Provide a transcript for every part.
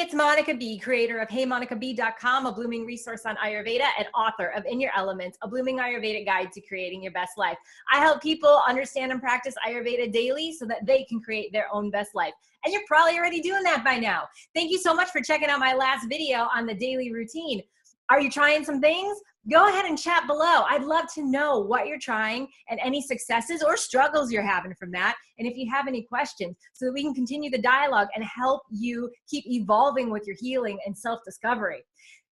it's Monica B, creator of HeyMonicaB.com, a blooming resource on Ayurveda, and author of In Your Elements, a blooming Ayurvedic guide to creating your best life. I help people understand and practice Ayurveda daily so that they can create their own best life. And you're probably already doing that by now. Thank you so much for checking out my last video on the daily routine. Are you trying some things? Go ahead and chat below. I'd love to know what you're trying and any successes or struggles you're having from that. And if you have any questions, so that we can continue the dialogue and help you keep evolving with your healing and self-discovery.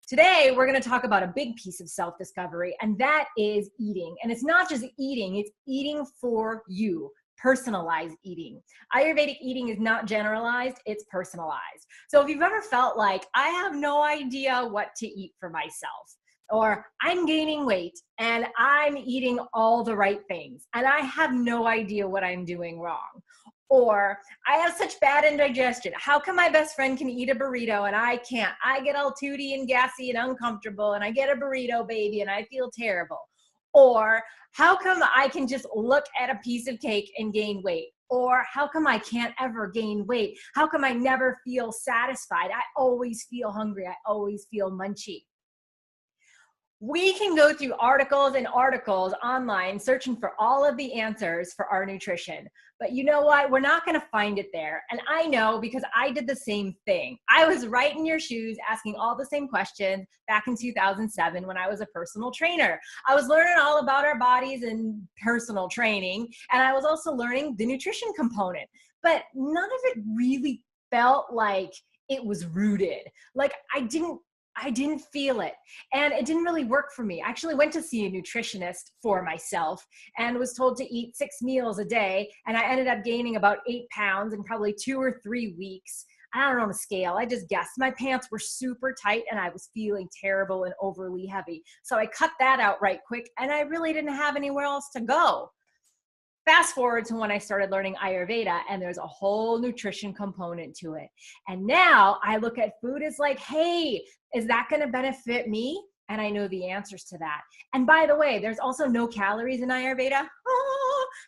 Today, we're going to talk about a big piece of self-discovery, and that is eating. And it's not just eating, it's eating for you. Personalized eating. Ayurvedic eating is not generalized, it's personalized. So if you've ever felt like, I have no idea what to eat for myself, or I'm gaining weight and I'm eating all the right things and I have no idea what I'm doing wrong, or I have such bad indigestion, how come my best friend can eat a burrito and I can't? I get all tooty and gassy and uncomfortable and I get a burrito baby and I feel terrible. Or how come I can just look at a piece of cake and gain weight? Or how come I can't ever gain weight? How come I never feel satisfied? I always feel hungry. I always feel munchy. We can go through articles and articles online searching for all of the answers for our nutrition. But you know what? We're not going to find it there. And I know because I did the same thing. I was right in your shoes asking all the same questions back in 2007 when I was a personal trainer. I was learning all about our bodies and personal training. And I was also learning the nutrition component. But none of it really felt like it was rooted. Like I didn't feel it, and it didn't really work for me. I actually went to see a nutritionist for myself and was told to eat 6 meals a day, and I ended up gaining about 8 pounds in probably 2 or 3 weeks. I don't know on a scale, I just guessed. My pants were super tight and I was feeling terrible and overly heavy. So I cut that out right quick, and I really didn't have anywhere else to go. Fast forward to when I started learning Ayurveda, and there's a whole nutrition component to it. And now I look at food as like, hey, is that going to benefit me? And I know the answers to that. And by the way, there's also no calories in Ayurveda.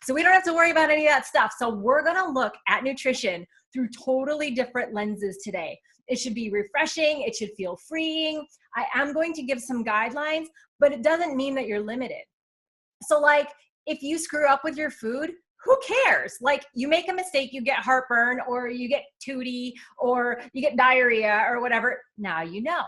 So we don't have to worry about any of that stuff. So we're going to look at nutrition through totally different lenses today. It should be refreshing. It should feel freeing. I am going to give some guidelines, but it doesn't mean that you're limited. So like, if you screw up with your food, who cares? Like you make a mistake, you get heartburn or you get tooty or you get diarrhea or whatever. Now you know.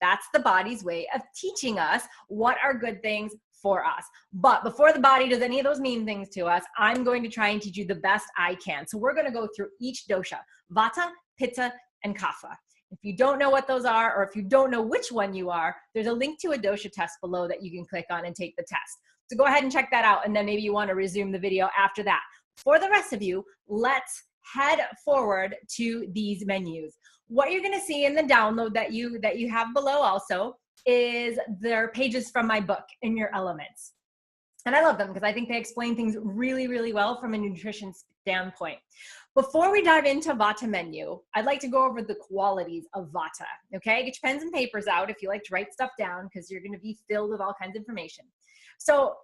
That's the body's way of teaching us what are good things for us. But before the body does any of those mean things to us, I'm going to try and teach you the best I can. So we're going to go through each dosha, Vata, Pitta, and Kapha. If you don't know what those are, or if you don't know which one you are, there's a link to a dosha test below that you can click on and take the test. So go ahead and check that out, and then maybe you want to resume the video after that. For the rest of you, let's head forward to these menus. What you're going to see in the download that you have below also is their pages from my book, In Your Elements. And I love them because I think they explain things really, really well from a nutrition standpoint. Before we dive into Vata menu, I'd like to go over the qualities of Vata, okay? Get your pens and papers out if you like to write stuff down because you're going to be filled with all kinds of information. So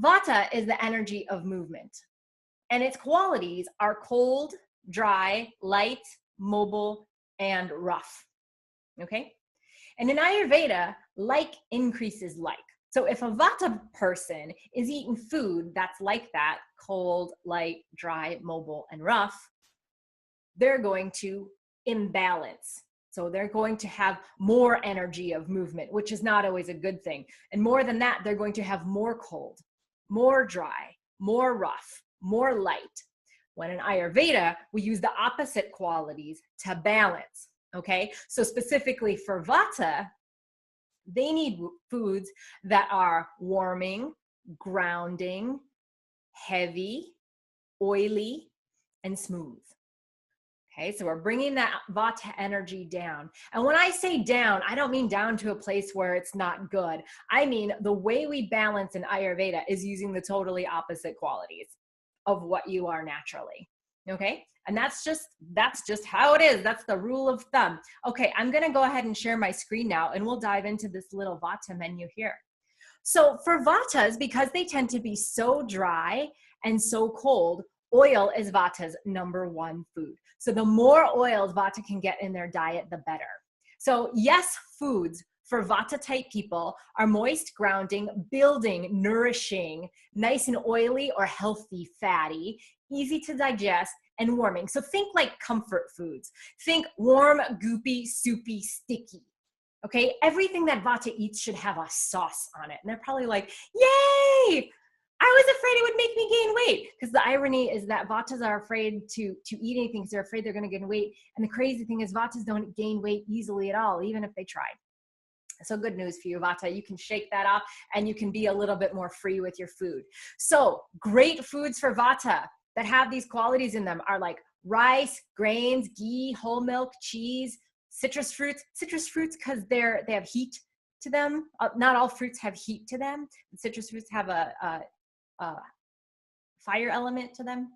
Vata is the energy of movement, and its qualities are cold, dry, light, mobile, and rough, okay? And in Ayurveda, like increases like. So if a Vata person is eating food that's like that, cold, light, dry, mobile, and rough, they're going to imbalance. So they're going to have more energy of movement, which is not always a good thing. And more than that, they're going to have more cold, more dry, more rough, more light. When in Ayurveda, we use the opposite qualities to balance, okay? So specifically for Vata, they need foods that are warming, grounding, heavy, oily, and smooth. Okay, so we're bringing that Vata energy down. And when I say down, I don't mean down to a place where it's not good. I mean, the way we balance in Ayurveda is using the totally opposite qualities of what you are naturally. Okay, and that's just how it is. That's the rule of thumb. Okay, I'm gonna go ahead and share my screen now, and we'll dive into this little Vata menu here. So for Vatas, because they tend to be so dry and so cold, Oil is Vata's #1 food. So the more oils Vata can get in their diet, the better. So yes, foods for Vata type people are moist, grounding, building, nourishing, nice and oily or healthy, fatty, easy to digest, and warming. So think like comfort foods. Think warm, goopy, soupy, sticky. Okay, everything that Vata eats should have a sauce on it. And they're probably like, yay! I was afraid it would make me gain weight. Because the irony is that Vatas are afraid to eat anything because they're afraid they're going to gain weight. And the crazy thing is Vatas don't gain weight easily at all, even if they try. So good news for you, Vata. You can shake that off and you can be a little bit more free with your food. So great foods for Vata that have these qualities in them are like rice, grains, ghee, whole milk, cheese, citrus fruits because they have heat to them. Not all fruits have heat to them. Citrus fruits have a fire element to them.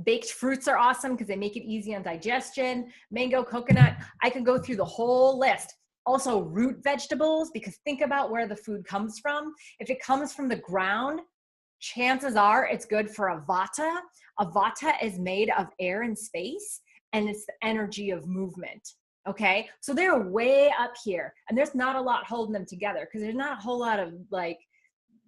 Baked fruits are awesome because they make it easy on digestion. Mango, coconut, I could go through the whole list. Also root vegetables, because think about where the food comes from. If it comes from the ground, chances are it's good for a Vata. A Vata is made of air and space, and it's the energy of movement. Okay, so they're way up here, and there's not a lot holding them together because there's not a whole lot of like,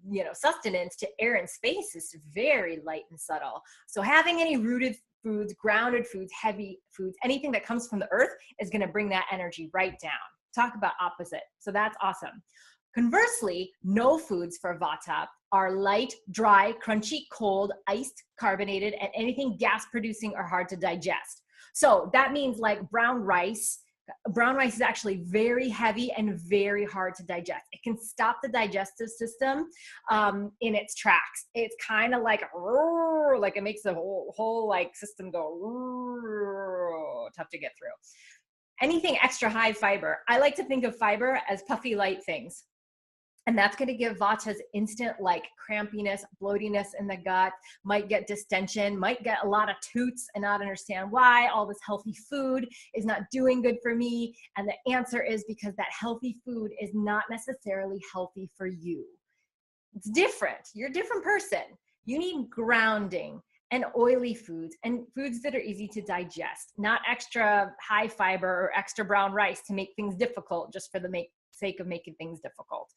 you know, sustenance to air and space. Is very light and subtle. So having any rooted foods, grounded foods, heavy foods, anything that comes from the earth is going to bring that energy right down. Talk about opposite. So that's awesome. Conversely, no foods for Vata are light, dry, crunchy, cold, iced, carbonated, and anything gas producing or hard to digest. So that means like brown rice. Brown rice is actually very heavy and very hard to digest. It can stop the digestive system in its tracks. It's kind of like it makes the whole like system go tough to get through. Anything extra high fiber, I like to think of fiber as puffy light things. And that's going to give Vatas instant like crampiness, bloatiness in the gut, might get distension, might get a lot of toots and not understand why all this healthy food is not doing good for me. And the answer is because that healthy food is not necessarily healthy for you. It's different. You're a different person. You need grounding and oily foods and foods that are easy to digest, not extra high fiber or extra brown rice to make things difficult just for the sake of making things difficult.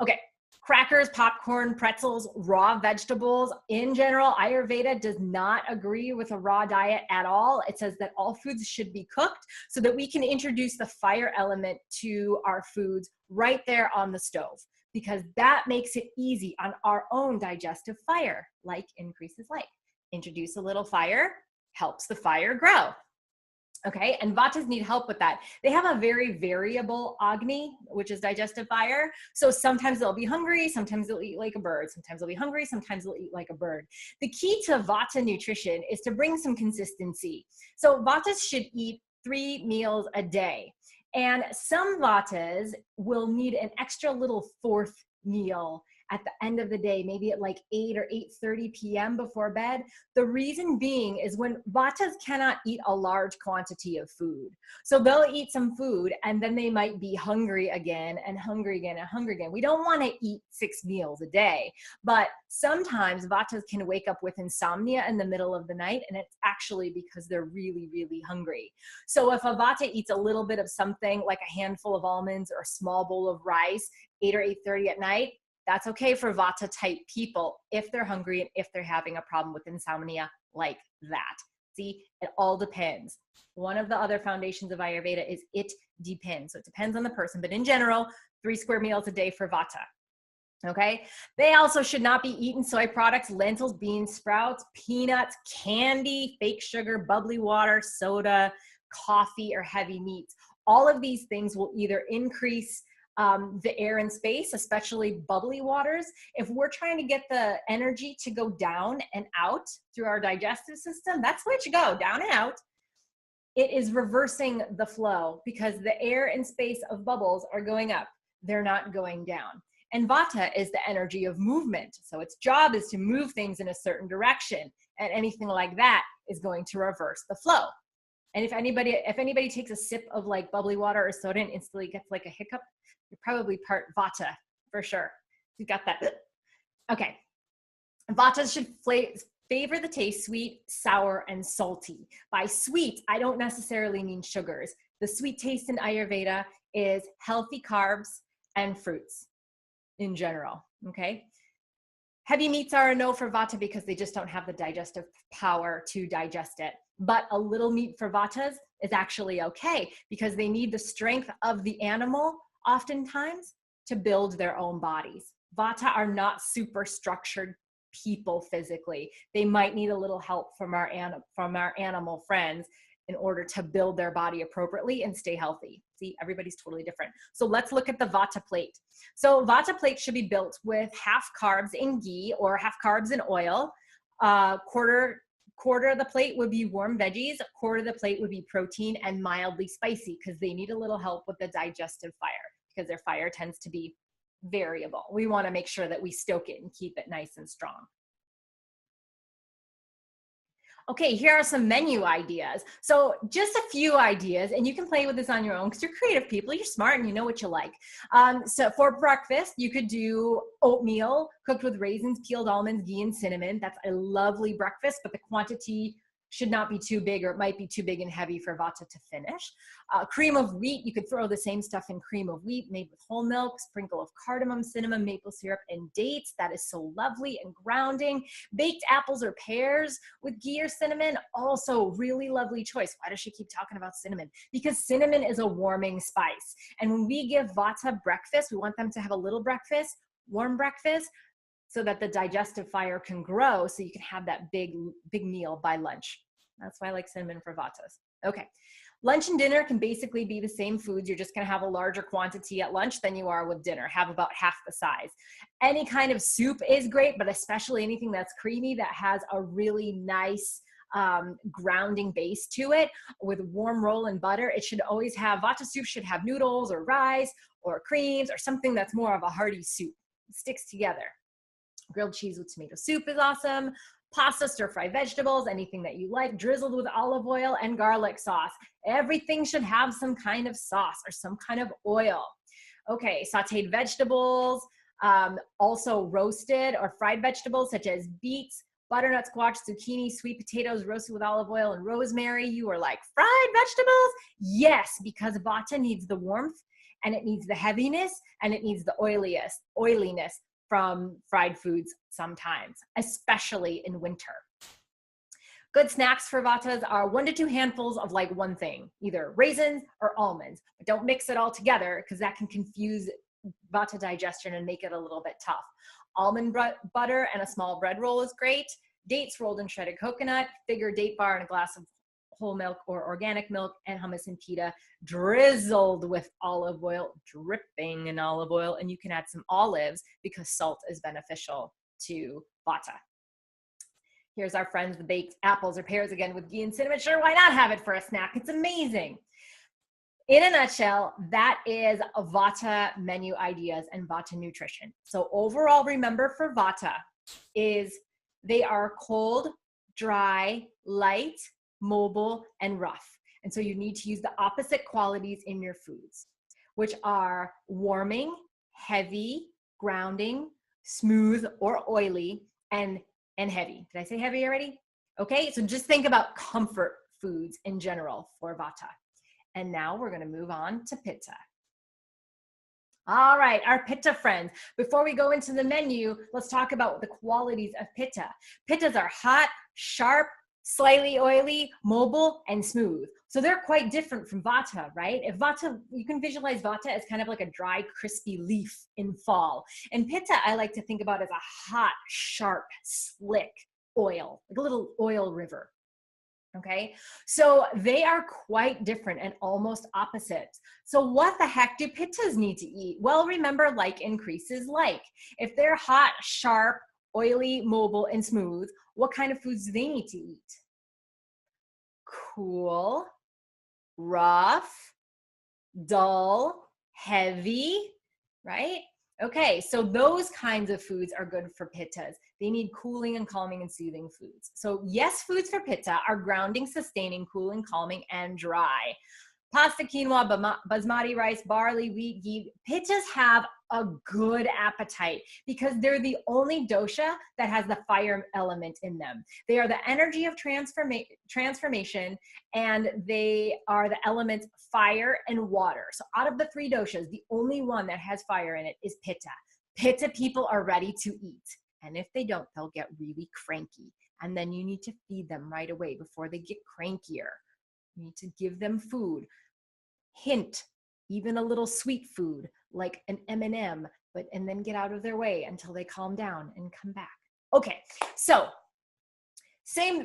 Okay, crackers, popcorn, pretzels, raw vegetables. In general, Ayurveda does not agree with a raw diet at all. It says that all foods should be cooked so that we can introduce the fire element to our foods right there on the stove, because that makes it easy on our own digestive fire, like increases like. Introduce a little fire, helps the fire grow. Okay, and Vatas need help with that. They have a very variable Agni, which is digestive fire. So sometimes they'll be hungry, sometimes they'll eat like a bird, sometimes they'll be hungry, sometimes they'll eat like a bird. The key to Vata nutrition is to bring some consistency. So Vatas should eat 3 meals a day. And some Vatas will need an extra little 4th meal at the end of the day, maybe at like 8 or 8:30 p.m. before bed. The reason being is when Vatas cannot eat a large quantity of food. So they'll eat some food and then they might be hungry again and hungry again and hungry again. We don't want to eat 6 meals a day, but sometimes Vatas can wake up with insomnia in the middle of the night, and it's actually because they're really, really hungry. So if a Vata eats a little bit of something like a handful of almonds or a small bowl of rice, 8 or 8:30 at night, that's okay for Vata type people if they're hungry and if they're having a problem with insomnia like that. See, it all depends. One of the other foundations of Ayurveda is it depends. So it depends on the person, but in general, 3 square meals a day for Vata. Okay. They also should not be eating soy products, lentils, beans, sprouts, peanuts, candy, fake sugar, bubbly water, soda, coffee, or heavy meats. All of these things will either increase the air and space, especially bubbly waters. If we're trying to get the energy to go down and out through our digestive system, that's where it should go, down and out. It is reversing the flow because the air and space of bubbles are going up. They're not going down. And Vata is the energy of movement. So its job is to move things in a certain direction. And anything like that is going to reverse the flow. And if anybody takes a sip of like bubbly water or soda and instantly gets like a hiccup, you're probably part Vata for sure. You got that. Okay. Vatas should Favor the taste sweet, sour, and salty. By sweet, I don't necessarily mean sugars. The sweet taste in Ayurveda is healthy carbs and fruits in general, okay? Heavy meats are a no for Vata because they just don't have the digestive power to digest it. But a little meat for Vatas is actually okay because they need the strength of the animal oftentimes to build their own bodies. Vata are not super structured people physically. They might need a little help from our animal friends in order to build their body appropriately and stay healthy. See, everybody's totally different. So let's look at the Vata plate. So Vata plate should be built with half carbs in ghee or half carbs in oil. Quarter of the plate would be warm veggies, quarter of the plate would be protein and mildly spicy because they need a little help with the digestive fire because their fire tends to be variable. We want to make sure that we stoke it and keep it nice and strong. Okay, here are some menu ideas. So just a few ideas, and you can play with this on your own because you're creative people, you're smart, and you know what you like. So for breakfast, you could do oatmeal cooked with raisins, peeled almonds, ghee, and cinnamon. That's a lovely breakfast, but the quantity should not be too big, or it might be too big and heavy for Vata to finish. Cream of wheat, you could throw the same stuff in cream of wheat made with whole milk, sprinkle of cardamom, cinnamon, maple syrup, and dates. That is so lovely and grounding. Baked apples or pears with ghee or cinnamon, also really lovely choice. Why does she keep talking about cinnamon? Because cinnamon is a warming spice. And when we give Vata breakfast, we want them to have a little breakfast, warm breakfast, so that the digestive fire can grow so you can have that big meal by lunch. That's why I like cinnamon for Vatas. Okay, lunch and dinner can basically be the same foods. You're just gonna have a larger quantity at lunch than you are with dinner. Have about half the size. Any kind of soup is great, but especially anything that's creamy that has a really nice grounding base to it with warm roll and butter. It should always have, Vata soup should have noodles or rice or creams or something that's more of a hearty soup. It sticks together. Grilled cheese with tomato soup is awesome. Pasta, stir-fried vegetables, anything that you like, drizzled with olive oil and garlic sauce. Everything should have some kind of sauce or some kind of oil. Okay, sauteed vegetables, also roasted or fried vegetables such as beets, butternut squash, zucchini, sweet potatoes roasted with olive oil and rosemary. You are like, fried vegetables? Yes, because Vata needs the warmth and it needs the heaviness and it needs the oiliness from fried foods sometimes, especially in winter. Good snacks for Vatas are 1 to 2 handfuls of like one thing, either raisins or almonds, but don't mix it all together because that can confuse Vata digestion and make it a little bit tough. Almond butter and a small bread roll is great. Dates rolled in shredded coconut, figure date bar and a glass of whole milk or organic milk, and hummus and pita drizzled with olive oil, dripping in olive oil, and you can add some olives because salt is beneficial to Vata. Here's our friends, the baked apples or pears again with ghee and cinnamon. Sure, why not have it for a snack? It's amazing. In a nutshell, that is Vata menu ideas and Vata nutrition. So overall, remember for Vata is they are cold, dry, light, mobile, and rough. And so you need to use the opposite qualities in your foods, which are warming, heavy, grounding, smooth or oily, and heavy. Did I say heavy already? Okay, so just think about comfort foods in general for Vata. And now we're going to move on to Pitta. All right, our Pitta friends. Before we go into the menu, let's talk about the qualities of Pitta. Pittas are hot, sharp, slightly oily, mobile, and smooth. So they're quite different from Vata, right? If Vata, you can visualize Vata as kind of like a dry, crispy leaf in fall. And Pitta, I like to think about as a hot, sharp, slick oil, like a little oil river. Okay, so they are quite different and almost opposite. So what the heck do Pittas need to eat? Well, remember, like increases like. If they're hot, sharp, oily, mobile, and smooth, what kind of foods do they need to eat? Cool, rough, dull, heavy, right? Okay, so those kinds of foods are good for Pittas. They need cooling and calming and soothing foods. So yes, foods for Pitta are grounding, sustaining, cooling, calming, and dry. Pasta, quinoa, basmati rice, barley, wheat, ghee. Pittas have a good appetite because they're the only dosha that has the fire element in them. They are the energy of transformation, and they are the elements fire and water. So out of the three doshas, the only one that has fire in it is pitta. Pitta people are ready to eat. And if they don't, they'll get really cranky. And then you need to feed them right away before they get crankier. You need to give them food. Hint, even a little sweet food like an M&M, and then get out of their way until they calm down and come back. Okay, so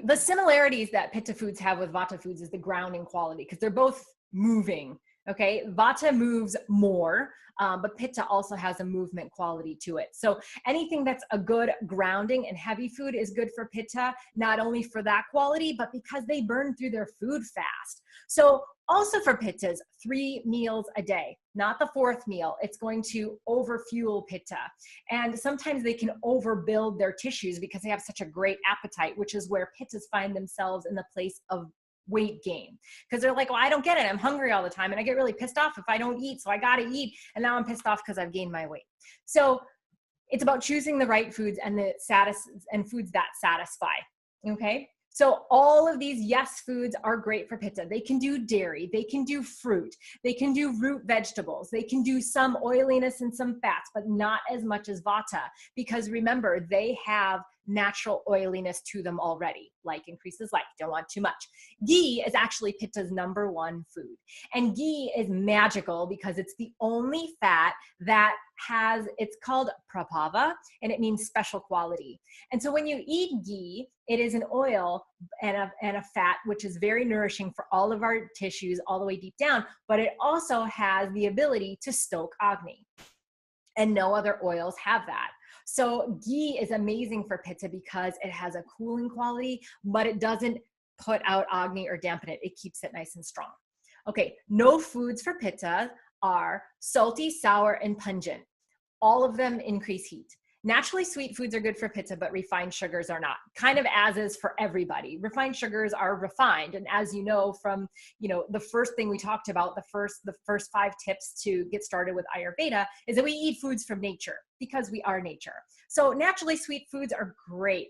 the similarities that pitta foods have with vata foods is the grounding quality, because they're both moving. Okay, vata moves more, but pitta also has a movement quality to it. So anything that's a good grounding and heavy food is good for pitta, not only for that quality, but because they burn through their food fast. So also for pittas, 3 meals a day, not the 4th meal. It's going to overfuel pitta. And sometimes they can overbuild their tissues because they have such a great appetite, which is where pittas find themselves in the place of weight gain, because they're like, well, I don't get it. I'm hungry all the time and I get really pissed off if I don't eat. So I got to eat. And now I'm pissed off because I've gained my weight. So it's about choosing the right foods and foods that satisfy. Okay. So all of these yes foods are great for pitta. They can do dairy, they can do fruit, they can do root vegetables, they can do some oiliness and some fats, but not as much as vata, because remember, they have natural oiliness to them already. Like increases like, don't want too much. Ghee is actually pitta's #1 food. And ghee is magical because it's the only fat that it's called prabhava, and it means special quality. And so when you eat ghee, it is an oil and a fat, which is very nourishing for all of our tissues all the way deep down, but it also has the ability to stoke Agni. And no other oils have that. So ghee is amazing for pitta because it has a cooling quality, but it doesn't put out Agni or dampen it. It keeps it nice and strong. Okay, no foods for pitta are salty, sour, and pungent. All of them increase heat. Naturally sweet foods are good for pitta, but refined sugars are not. Kind of as is for everybody. Refined sugars are refined. And as you know from, the first thing we talked about, the first 5 tips to get started with Ayurveda is that we eat foods from nature because we are nature. So naturally sweet foods are great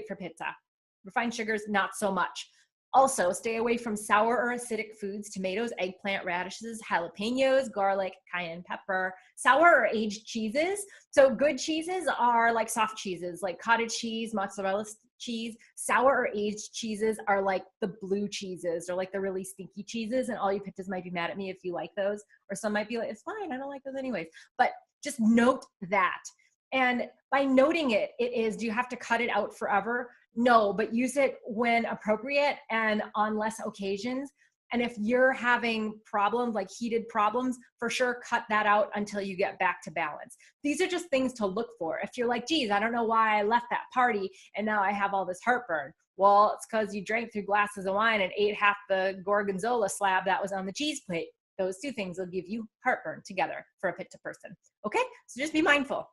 for pitta. Refined sugars, not so much. Also, stay away from sour or acidic foods, tomatoes, eggplant, radishes, jalapenos, garlic, cayenne pepper, sour or aged cheeses. So good cheeses are like soft cheeses, like cottage cheese, mozzarella cheese. Sour or aged cheeses are like the blue cheeses or like the really stinky cheeses. And all you pittas might be mad at me if you like those, or some might be like, it's fine, I don't like those anyways. But just note that. And by noting it, do you have to cut it out forever? No, but use it when appropriate and on less occasions. And if you're having problems, like heated problems, for sure, cut that out until you get back to balance. These are just things to look for. If you're like, geez, I don't know why I left that party and now I have all this heartburn. Well, it's because you drank 3 glasses of wine and ate half the gorgonzola slab that was on the cheese plate. Those 2 things will give you heartburn together for a pitta person. Okay, so just be mindful.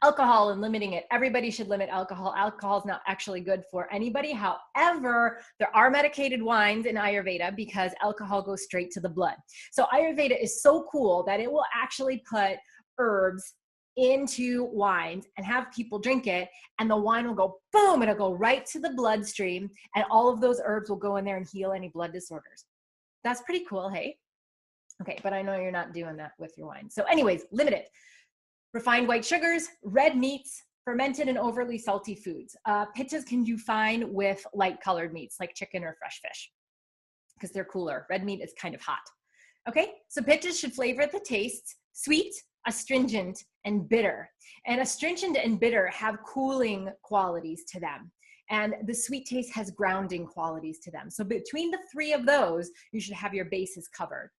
Alcohol and limiting it. Everybody should limit alcohol. Alcohol is not actually good for anybody. However, there are medicated wines in Ayurveda because alcohol goes straight to the blood. So Ayurveda is so cool that it will actually put herbs into wines and have people drink it, and the wine will go boom, it'll go right to the bloodstream, and all of those herbs will go in there and heal any blood disorders. That's pretty cool, hey? Okay, but I know you're not doing that with your wine. So anyways, limit it. Refined white sugars, red meats, fermented and overly salty foods. Pittas can do fine with light colored meats like chicken or fresh fish because they're cooler. Red meat is kind of hot. Okay, so pittas should flavor the tastes: sweet, astringent, and bitter. And astringent and bitter have cooling qualities to them. And the sweet taste has grounding qualities to them. So between the 3 of those, you should have your bases covered.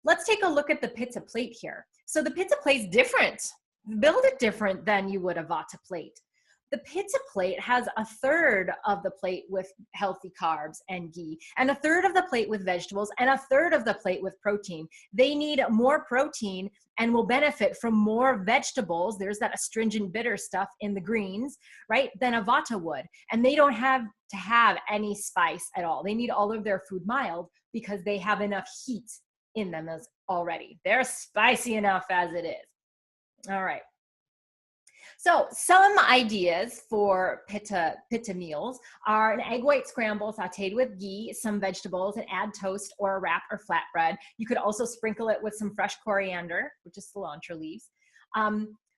Let's take a look at the pitta plate here. So the pitta plate's different. Build it different than you would a vata plate. The pitta plate has 1/3 of the plate with healthy carbs and ghee, and 1/3 of the plate with vegetables, and 1/3 of the plate with protein. They need more protein and will benefit from more vegetables. There's that astringent bitter stuff in the greens, right, than a vata would. And they don't have to have any spice at all. They need all of their food mild, because they have enough heat in them as already. They're spicy enough as it is. All right. So some ideas for pitta meals are an egg white scramble sauteed with ghee, some vegetables, and add toast or a wrap or flatbread. You could also sprinkle it with some fresh coriander, which is cilantro leaves.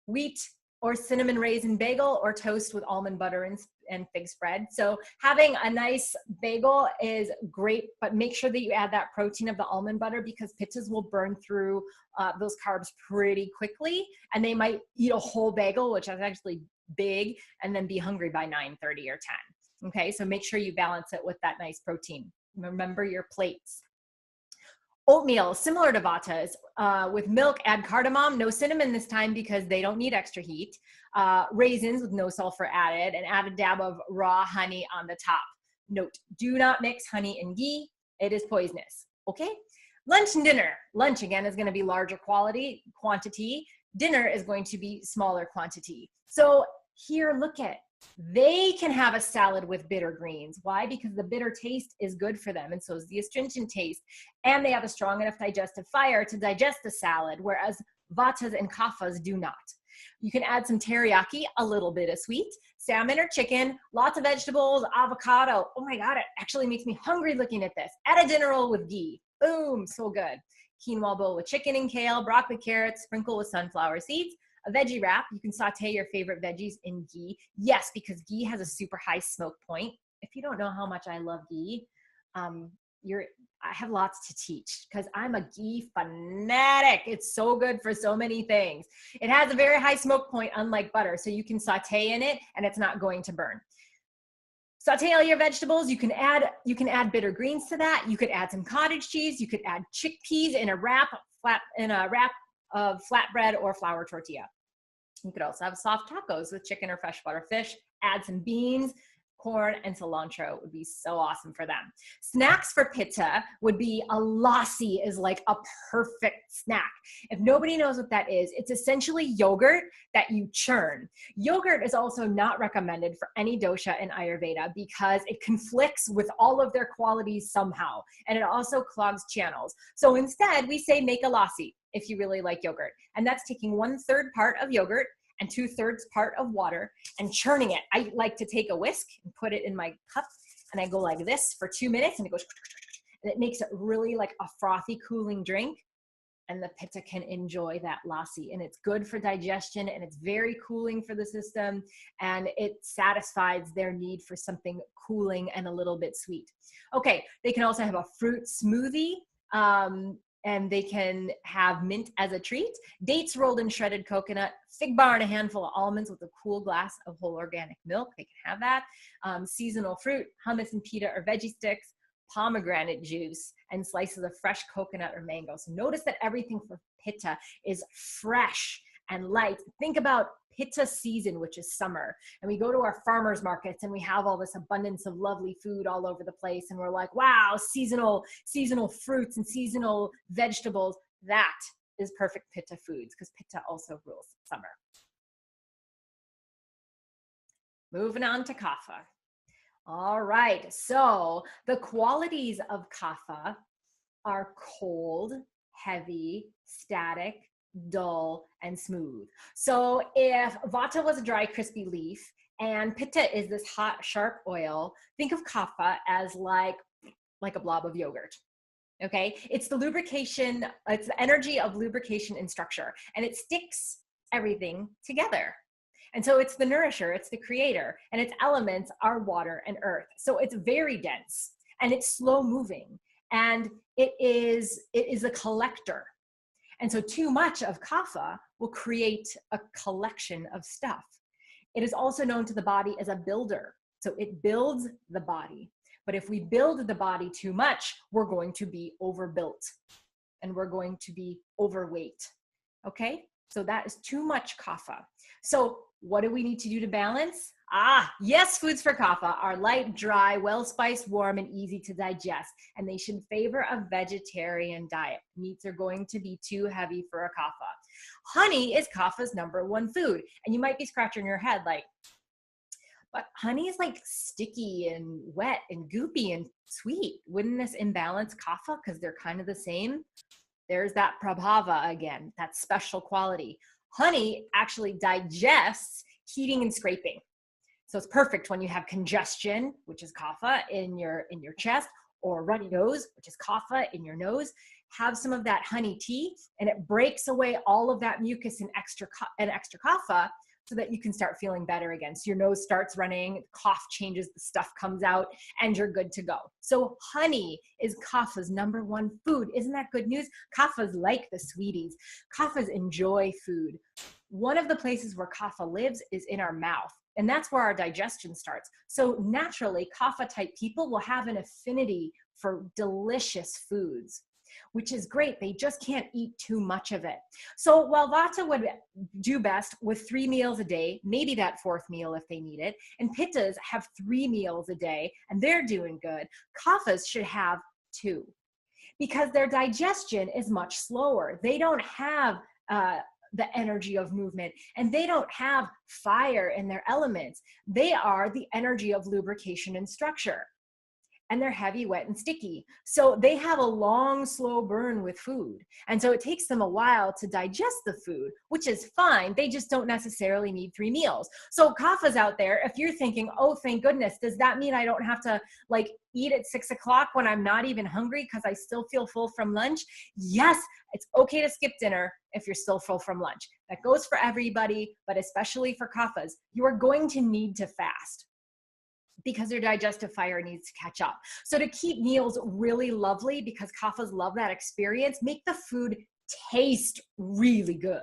Wheat or cinnamon raisin bagel or toast with almond butter and fig spread. So having a nice bagel is great, but make sure that you add that protein of the almond butter, because pittas will burn through those carbs pretty quickly, and they might eat a whole bagel, which is actually big, and then be hungry by 9:30 or 10. Okay, so make sure you balance it with that nice protein. Remember your plates. Oatmeal, similar to Vatas, with milk, add cardamom, no cinnamon this time because they don't need extra heat, raisins with no sulfur added, and add a dab of raw honey on the top. Note, do not mix honey and ghee. It is poisonous, okay? Lunch and dinner. Lunch, again, is going to be larger quantity. Dinner is going to be smaller quantity. So here, look at, they can have a salad with bitter greens. Why? Because the bitter taste is good for them, and so is the astringent taste. And they have a strong enough digestive fire to digest the salad, whereas Vatas and Kaphas do not. You can add some teriyaki, a little bit of sweet, salmon or chicken, lots of vegetables, avocado. Oh my God, it actually makes me hungry looking at this. Add a dinner roll with ghee. Boom, so good. Quinoa bowl with chicken and kale, broccoli, carrots, sprinkle with sunflower seeds. A veggie wrap, you can saute your favorite veggies in ghee. Yes, because ghee has a super high smoke point. If you don't know how much I love ghee, I have lots to teach because I'm a ghee fanatic. It's so good for so many things. It has a very high smoke point, unlike butter, so you can saute in it and it's not going to burn. Saute all your vegetables. You can add bitter greens to that. You could add some cottage cheese. You could add chickpeas in a wrap of flatbread or flour tortilla. You could also have soft tacos with chicken or freshwater fish. Add some beans, corn, and cilantro. It would be so awesome for them. Snacks for pitta would be a lassi, is like a perfect snack. If nobody knows what that is, it's essentially yogurt that you churn. Yogurt is also not recommended for any dosha in Ayurveda because it conflicts with all of their qualities somehow, and it also clogs channels. So instead, we say make a lassi if you really like yogurt. And that's taking 1/3 part of yogurt and 2/3 part of water and churning it. I like to take a whisk and put it in my cup, and I go like this for 2 minutes, and it goes, and it makes it really like a frothy, cooling drink. And the pitta can enjoy that lassi, and it's good for digestion, and it's very cooling for the system, and it satisfies their need for something cooling and a little bit sweet. Okay, they can also have a fruit smoothie, and they can have mint as a treat, dates rolled in shredded coconut, fig bar and a handful of almonds with a cool glass of whole organic milk. They can have that. Seasonal fruit, hummus and pita or veggie sticks, pomegranate juice, and slices of fresh coconut or mango. So notice that everything for pitta is fresh and light. Think about pitta season, which is summer, and we go to our farmers markets and we have all this abundance of lovely food all over the place, and we're like, wow, seasonal fruits and seasonal vegetables. That is perfect pitta foods, because pitta also rules summer. Moving on to kapha. All right, so the qualities of kapha are cold, heavy, static, dull, and smooth. So if vata was a dry, crispy leaf and pitta is this hot, sharp oil, think of kapha as like a blob of yogurt. Okay, it's the lubrication, it's the energy of lubrication and structure, and it sticks everything together. And so it's the nourisher, it's the creator, and its elements are water and earth. So it's very dense, and it's slow moving, and it is a collector. And so too much of kapha will create a collection of stuff. It is also known to the body as a builder. So it builds the body. But if we build the body too much, we're going to be overbuilt, and we're going to be overweight. Okay? So that is too much kapha. So what do we need to do to balance? Yes, foods for kapha are light, dry, well-spiced, warm, and easy to digest, and they should favor a vegetarian diet. Meats are going to be too heavy for a kapha. Honey is kapha's #1 food, and you might be scratching your head like, But honey is like sticky and wet and goopy and sweet. Wouldn't this imbalance kapha because they're kind of the same? There's that prabhava again, that special quality. Honey actually digests heating and scraping. So it's perfect when you have congestion, which is kapha in your chest, or runny nose, which is kapha in your nose. Have some of that honey tea, and it breaks away all of that mucus and extra kapha, so that you can start feeling better again. So your nose starts running, cough changes, the stuff comes out, and you're good to go. So honey is kapha's #1 food. Isn't that good news? Kaphas like the sweeties. Kaphas enjoy food. One of the places where kapha lives is in our mouth, and that's where our digestion starts. So naturally, kapha type people will have an affinity for delicious foods, which is great. They just can't eat too much of it. So while vata would do best with 3 meals a day, maybe that 4th meal if they need it, and pittas have 3 meals a day and they're doing good, kaphas should have 2 because their digestion is much slower. They don't have the energy of movement, and they don't have fire in their elements. They are the energy of lubrication and structure. And they're heavy, wet, and sticky. So they have a long, slow burn with food. And so it takes them a while to digest the food, which is fine. They just don't necessarily need 3 meals. So kaphas out there, if you're thinking, oh, thank goodness, does that mean I don't have to like eat at 6 o'clock when I'm not even hungry because I still feel full from lunch? Yes, it's okay to skip dinner if you're still full from lunch. That goes for everybody, but especially for kaphas. You are going to need to fast, because your digestive fire needs to catch up. So to keep meals really lovely, because kaphas love that experience, make the food taste really good.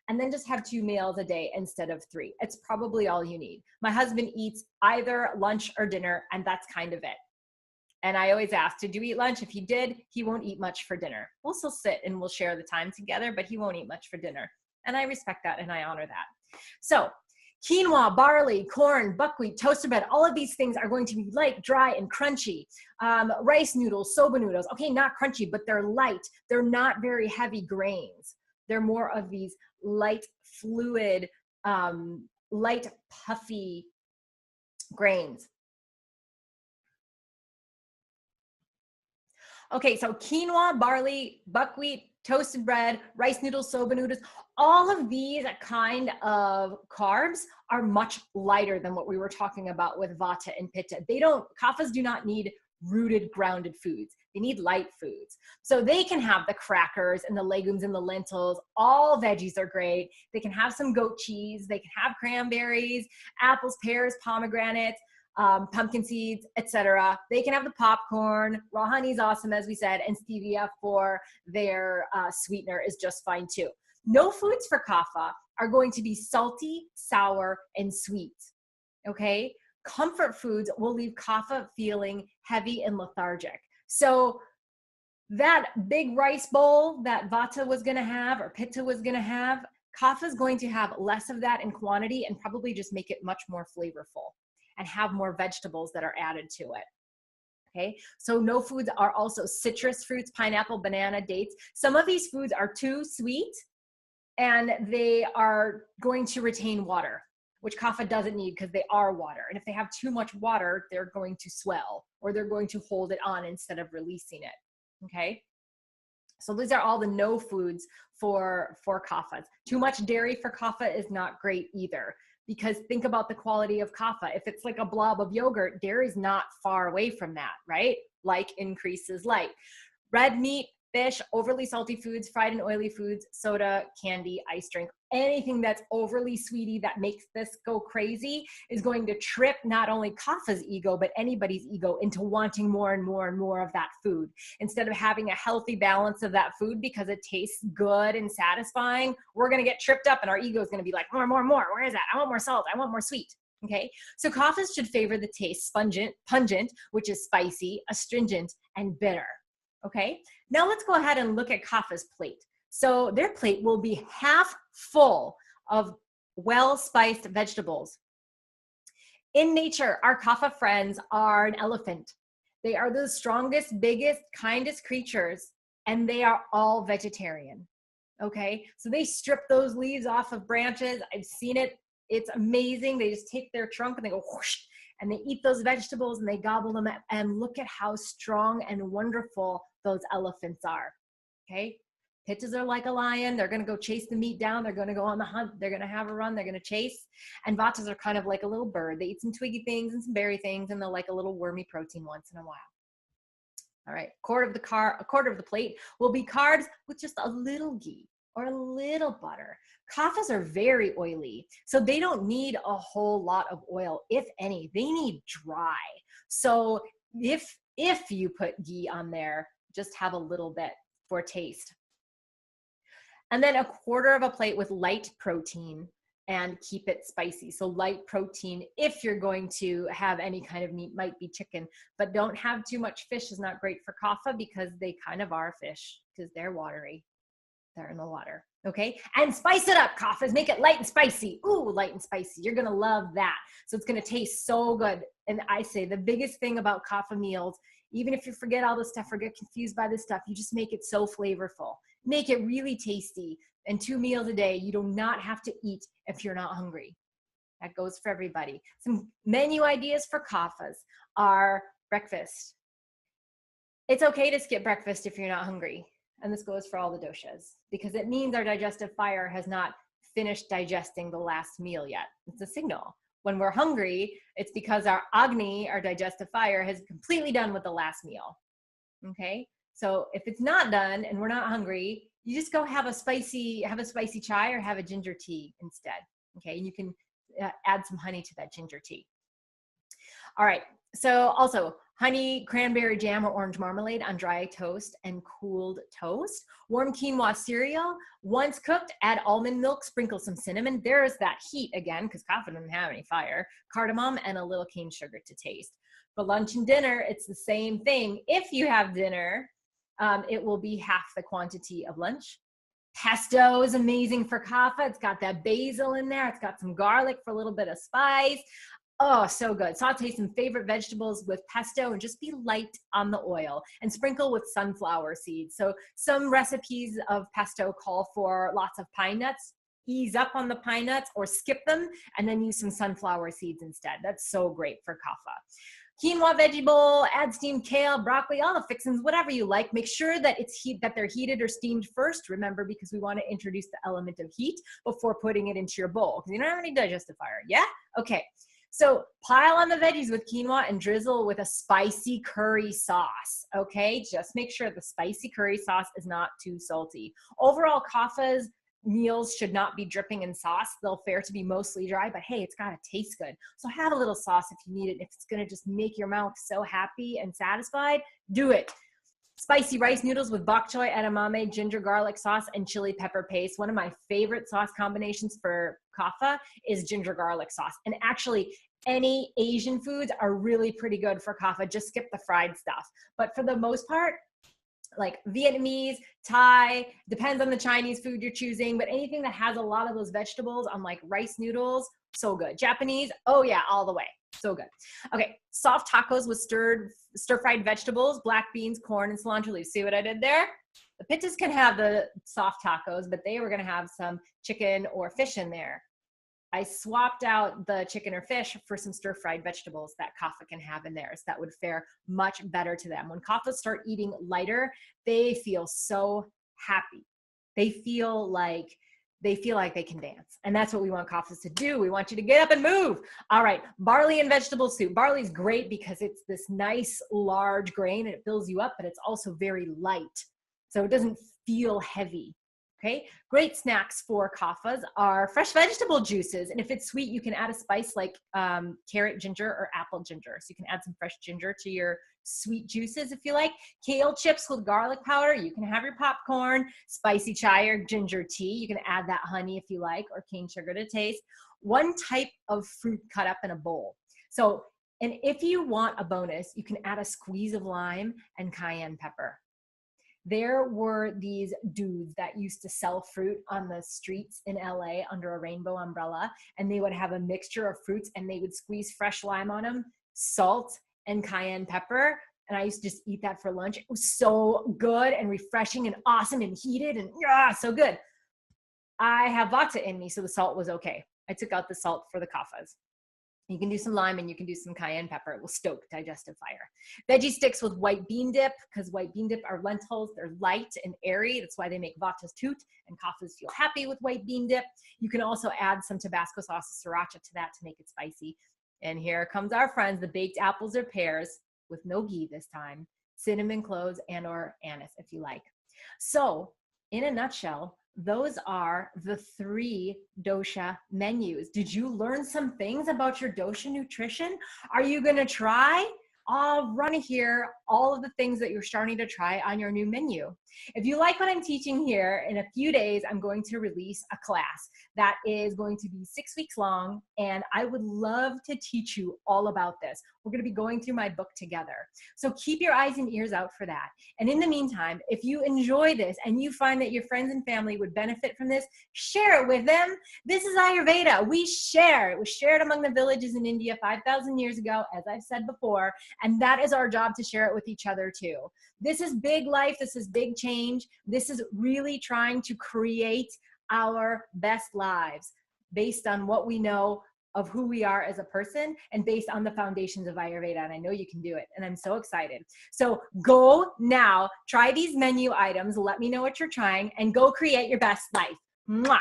And then just have 2 meals a day instead of 3. It's probably all you need. My husband eats either lunch or dinner, and that's kind of it. And I always ask, did you eat lunch? If he did, he won't eat much for dinner. We'll still sit and we'll share the time together, but he won't eat much for dinner. And I respect that and I honor that. So quinoa, barley, corn, buckwheat, toasted bread, all of these things are going to be light, dry, and crunchy. Rice noodles, soba noodles, okay, not crunchy, but they're light. They're not very heavy grains. They're more of these light, fluid, light, puffy grains. Okay, so quinoa, barley, buckwheat, toasted bread, rice noodles, soba noodles, all of these kind of carbs are much lighter than what we were talking about with vata and pitta. Kaphas do not need rooted, grounded foods. They need light foods. So they can have the crackers and the legumes and the lentils. All veggies are great. They can have some goat cheese. They can have cranberries, apples, pears, pomegranates, pumpkin seeds, etc. They can have the popcorn. Raw honey is awesome, as we said, and stevia for their sweetener is just fine too. No foods for kapha are going to be salty, sour, and sweet. Okay? Comfort foods will leave kapha feeling heavy and lethargic. So that big rice bowl that vata was going to have or pitta was going to have, kapha is going to have less of that in quantity and probably just make it much more flavorful and have more vegetables that are added to it. Okay, so no foods are also citrus fruits, pineapple, banana, dates. Some of these foods are too sweet and they are going to retain water, which kapha doesn't need because they are water. And if they have too much water, they're going to swell or they're going to hold it on instead of releasing it. Okay, so these are all the no foods for kaphas. Too much dairy for kapha is not great either, because think about the quality of kapha. If it's like a blob of yogurt, dairy's not far away from that, right? Like increases like. Red meat, fish, overly salty foods, fried and oily foods, soda, candy, ice drink, anything that's overly sweety that makes this go crazy is going to trip not only kapha's ego, but anybody's ego into wanting more and more and more of that food. Instead of having a healthy balance of that food because it tastes good and satisfying, we're going to get tripped up and our ego is going to be like, more, more, more. Where is that? I want more salt. I want more sweet. Okay, so kaphas should favor the taste pungent, which is spicy, astringent, and bitter. Okay, now let's go ahead and look at kapha's plate. So their plate will be half full of well-spiced vegetables. In nature, our kapha friends are an elephant. They are the strongest, biggest, kindest creatures, and they are all vegetarian. Okay, so they strip those leaves off of branches. I've seen it It's amazing. They just take their trunk and they go whoosh, and they eat those vegetables and they gobble them up, and look at how strong and wonderful those elephants are. Okay. Pittas are like a lion. They're going to go chase the meat down. They're going to go on the hunt. They're going to have a run. They're going to chase. And Vatas are kind of like a little bird. They eat some twiggy things and some berry things, and they'll like a little wormy protein once in a while. All right, a quarter of the plate will be carbs with just a little ghee or a little butter. Kaphas are very oily, so they don't need a whole lot of oil, if any. They need dry. So if you put ghee on there, just have a little bit for taste. And then a quarter of a plate with light protein, and keep it spicy. So light protein, if you're going to have any kind of meat, might be chicken, but don't have too much fish. Is not great for kapha because they kind of are fish because they're watery. They're in the water. Okay. And spice it up, kaphas. Make it light and spicy. Ooh, light and spicy. You're going to love that. So it's going to taste so good. And I say the biggest thing about kapha meals, even if you forget all this stuff or get confused by this stuff, you just make it so flavorful. Make it really tasty. And 2 meals a day, you do not have to eat if you're not hungry. That goes for everybody. Some menu ideas for kaphas are breakfast. It's okay to skip breakfast if you're not hungry. And this goes for all the doshas because it means our digestive fire has not finished digesting the last meal yet. It's a signal. When we're hungry, it's because our Agni, our digestive fire, has completely done with the last meal. Okay? So if it's not done and we're not hungry, you just go have a spicy chai or have a ginger tea instead. Okay, and you can add some honey to that ginger tea. All right, so also honey, cranberry jam, or orange marmalade on dry toast and cooled toast. Warm quinoa cereal. Once cooked, add almond milk, sprinkle some cinnamon. There's that heat again, because kapha doesn't have any fire. Cardamom and a little cane sugar to taste. For lunch and dinner, it's the same thing. If you have dinner, it will be half the quantity of lunch. Pesto is amazing for kapha. It's got that basil in there. It's got some garlic for a little bit of spice. Oh, so good. Saute some favorite vegetables with pesto and just be light on the oil and sprinkle with sunflower seeds. So some recipes of pesto call for lots of pine nuts. Ease up on the pine nuts or skip them and then use some sunflower seeds instead. That's so great for kapha. Quinoa veggie bowl, add steamed kale, broccoli, all the fixings, whatever you like. Make sure that that they're heated or steamed first. Remember, because we want to introduce the element of heat before putting it into your bowl. Because you don't have any digestive fire. Yeah? Okay. So pile on the veggies with quinoa and drizzle with a spicy curry sauce. Okay? Just make sure the spicy curry sauce is not too salty. Overall, kapha's meals should not be dripping in sauce. They'll fare to be mostly dry, but hey, it's got to taste good. So have a little sauce if you need it. If it's going to just make your mouth so happy and satisfied, do it. Spicy rice noodles with bok choy, edamame, ginger garlic sauce, and chili pepper paste. One of my favorite sauce combinations for kapha is ginger garlic sauce. And actually, any Asian foods are really pretty good for kapha. Just skip the fried stuff. But for the most part, like Vietnamese, Thai, depends on the Chinese food you're choosing, but anything that has a lot of those vegetables on like rice noodles, so good. Japanese, oh yeah, all the way. So good. Okay, soft tacos with stir-fried vegetables, black beans, corn, and cilantro leaves. See what I did there? The pittas can have the soft tacos, but they were going to have some chicken or fish in there. I swapped out the chicken or fish for some stir-fried vegetables that kapha can have in theirs. That would fare much better to them. When kaphas start eating lighter, they feel so happy. They feel like they can dance. And that's what we want kaphas to do. We want you to get up and move. All right, barley and vegetable soup. Barley is great because it's this nice, large grain and it fills you up, but it's also very light. So it doesn't feel heavy. Okay, great snacks for kaphas are fresh vegetable juices. And if it's sweet, you can add a spice like carrot ginger or apple ginger. So you can add some fresh ginger to your sweet juices if you like. Kale chips with garlic powder. You can have your popcorn, spicy chai or ginger tea. You can add that honey if you like, or cane sugar to taste. One type of fruit cut up in a bowl. So, and if you want a bonus, you can add a squeeze of lime and cayenne pepper. There were these dudes that used to sell fruit on the streets in LA under a rainbow umbrella, and they would have a mixture of fruits and they would squeeze fresh lime on them, salt and cayenne pepper. And I used to just eat that for lunch. It was so good and refreshing and awesome and heated and so good. I have vata in me, so the salt was okay. I took out the salt for the kaphas. You can do some lime and you can do some cayenne pepper. It will stoke digestive fire. Veggie sticks with white bean dip, because white bean dip are lentils. They're light and airy. That's why they make vatas toot and kaphas feel happy with white bean dip. You can also add some Tabasco sauce, sriracha to that to make it spicy. And here comes our friends, the baked apples or pears with no ghee this time, cinnamon cloves and or anise if you like. So in a nutshell, those are the 3 dosha menus. Did you learn some things about your dosha nutrition? Are you going to try? I'll run here all of the things that you're starting to try on your new menu. If you like what I'm teaching here, in a few days, I'm going to release a class that is going to be 6 weeks long, and I would love to teach you all about this. We're going to be going through my book together. So keep your eyes and ears out for that. And in the meantime, if you enjoy this and you find that your friends and family would benefit from this, share it with them. This is Ayurveda. We share. It was shared among the villages in India 5,000 years ago, as I've said before, and that is our job, to share it with each other too. This is big life. This is big change. This is really trying to create our best lives based on what we know of who we are as a person and based on the foundations of Ayurveda. And I know you can do it. And I'm so excited. So go now, try these menu items. Let me know what you're trying and go create your best life. Mwah.